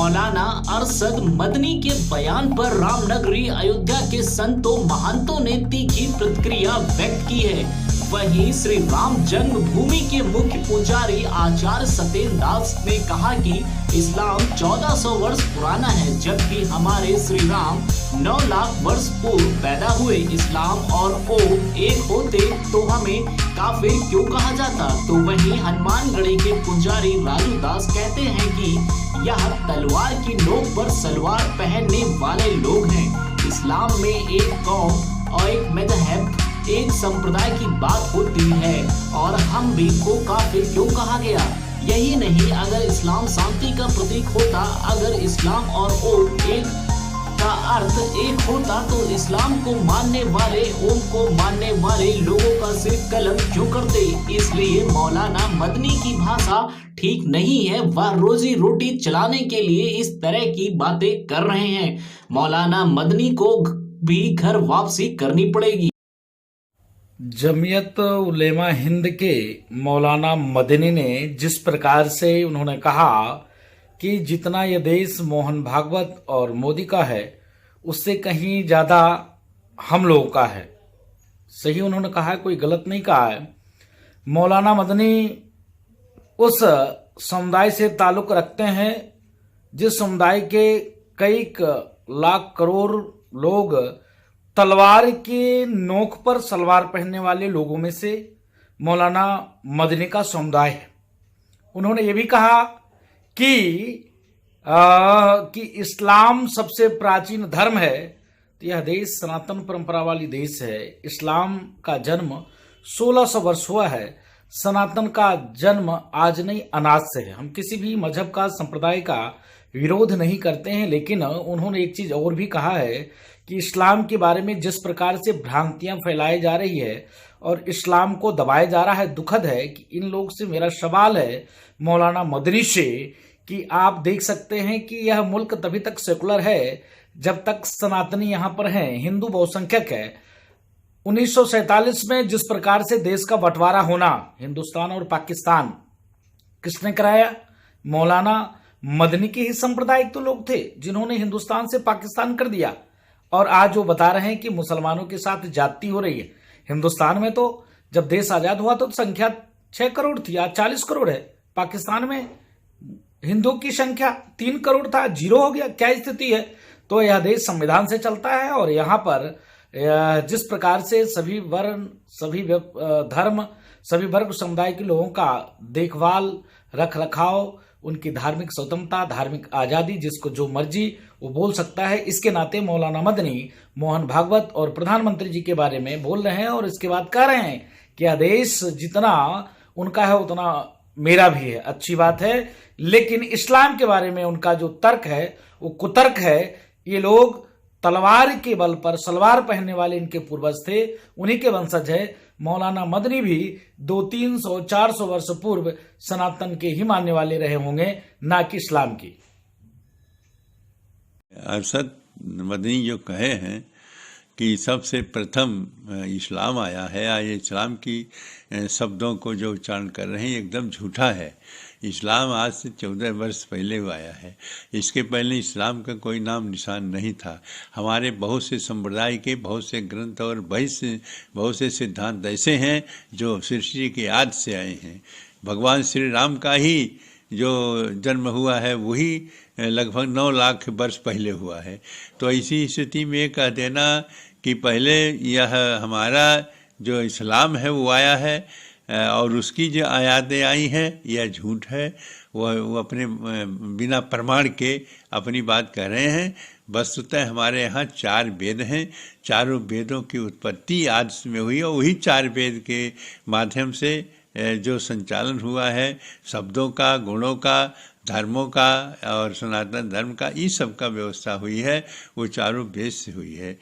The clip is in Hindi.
मौलाना अरशद मदनी के बयान पर रामनगरी अयोध्या के संतों महंतों ने तीखी प्रतिक्रिया व्यक्त की है। वहीं श्री राम जन्मभूमि के मुख्य पुजारी आचार्य सत्येंद्र दास ने कहा कि इस्लाम 1400 वर्ष पुराना है, जबकि हमारे श्री राम 9 लाख वर्ष पूर्व पैदा हुए। इस्लाम और ओ एक होते तो हमें काफिर क्यों कहा जाता। तो वहीं हनुमानगढ़ी के पुजारी राजू दास कहते हैं कि यह तलवार की नोक पर सलवार पहनने वाले लोग हैं। इस्लाम में एक कौम और एक मजहब, एक संप्रदाय की बात होती है और हम भी को काफिर क्यों कहा गया। यही नहीं, अगर इस्लाम शांति का प्रतीक होता, अगर इस्लाम और ओ एक का अर्थ एक होता तो इस्लाम को मानने वाले, ओम को मानने वाले लोगों का सिर कलम क्यों करते। इसलिए मौलाना मदनी की भाषा ठीक नहीं है। वह रोजी रोटी चलाने के लिए इस तरह की बातें कर रहे हैं। मौलाना मदनी को भी घर वापसी करनी पड़ेगी। जमीयत उलेमा हिंद के मौलाना मदनी ने जिस प्रकार से उन्होंने कहा कि जितना यह देश मोहन भागवत और मोदी का है, उससे कहीं ज़्यादा हम लोगों का है। सही उन्होंने कहा है, कोई गलत नहीं कहा है। मौलाना मदनी उस समुदाय से ताल्लुक़ रखते हैं जिस समुदाय के कई लाख करोड़ लोग तलवार के नोक पर सलवार पहनने वाले लोगों में से मौलाना मदनी का समुदाय है। उन्होंने ये भी कहा कि इस्लाम सबसे प्राचीन धर्म है। तो यह देश सनातन परंपरा वाली देश है। इस्लाम का जन्म 1600 वर्ष हुआ है। सनातन का जन्म आज नहीं, अनाज से है। हम किसी भी मजहब का, संप्रदाय का विरोध नहीं करते हैं, लेकिन उन्होंने एक चीज और भी कहा है कि इस्लाम के बारे में जिस प्रकार से भ्रांतियां फैलाई जा रही है और इस्लाम को दबाया जा रहा है, दुखद है कि इन लोग से मेरा सवाल है मौलाना मदनी से कि आप देख सकते हैं कि यह मुल्क तभी तक सेकुलर है जब तक सनातनी यहाँ पर हैं, हिंदू बहुसंख्यक है। 1947 में जिस प्रकार से देश का बंटवारा होना, हिंदुस्तान और पाकिस्तान, किसने कराया? मौलाना मदनी के ही सांप्रदायिक तो लोग थे जिन्होंने हिंदुस्तान से पाकिस्तान कर दिया। और आज वो बता रहे हैं कि मुसलमानों के साथ जाति हो रही है। हिंदुस्तान में तो जब देश आजाद हुआ तो संख्या 6 करोड़ थी, आज 40 करोड़ है। पाकिस्तान में हिंदुओं की संख्या 3 करोड़ था, 0 हो गया। क्या स्थिति है? तो यह देश संविधान से चलता है और यहाँ पर जिस प्रकार से सभी वर्ण, सभी धर्म, सभी वर्ग समुदाय के लोगों का देखभाल, रख रखाव, उनकी धार्मिक स्वतंत्रता, धार्मिक आज़ादी, जिसको जो मर्जी वो बोल सकता है। इसके नाते मौलाना मदनी मोहन भागवत और प्रधानमंत्री जी के बारे में बोल रहे हैं और इसके बाद कह रहे हैं कि यह देश जितना उनका है उतना मेरा भी है। अच्छी बात है, लेकिन इस्लाम के बारे में उनका जो तर्क है वो कुतर्क है। ये लोग तलवार के बल पर सलवार पहनने वाले इनके पूर्वज थे, उन्हीं के वंशज है। मौलाना मदनी भी 200-300-400 वर्ष पूर्व सनातन के ही मानने वाले रहे होंगे, ना कि इस्लाम की। अरशद मदनी जो कहे हैं कि सबसे प्रथम इस्लाम आया है, ये इस्लाम की शब्दों को जो उच्चारण कर रहे हैं एकदम झूठा है। इस्लाम आज से 14 वर्ष पहले आया है। इसके पहले इस्लाम का कोई नाम निशान नहीं था। हमारे बहुत से संप्रदाय के बहुत से ग्रंथ और बहुत से सिद्धांत ऐसे हैं जो सृष्टि के आदि से आए हैं। भगवान श्री राम का ही जो जन्म हुआ है वही लगभग 9 लाख वर्ष पहले हुआ है। तो ऐसी स्थिति में कह देना कि पहले यह हमारा जो इस्लाम है वो आया है और उसकी जो आयातें आई हैं यह झूठ है। वो अपने बिना प्रमाण के अपनी बात कह रहे हैं। वस्तुतः हमारे यहाँ 4 वेद हैं। चारों वेदों की उत्पत्ति आदि में हुई और वही 4 वेद के माध्यम से जो संचालन हुआ है शब्दों का, गुणों का, धर्मों का और सनातन धर्म का, इस सब का व्यवस्था हुई है, वो चारों वेद से हुई है।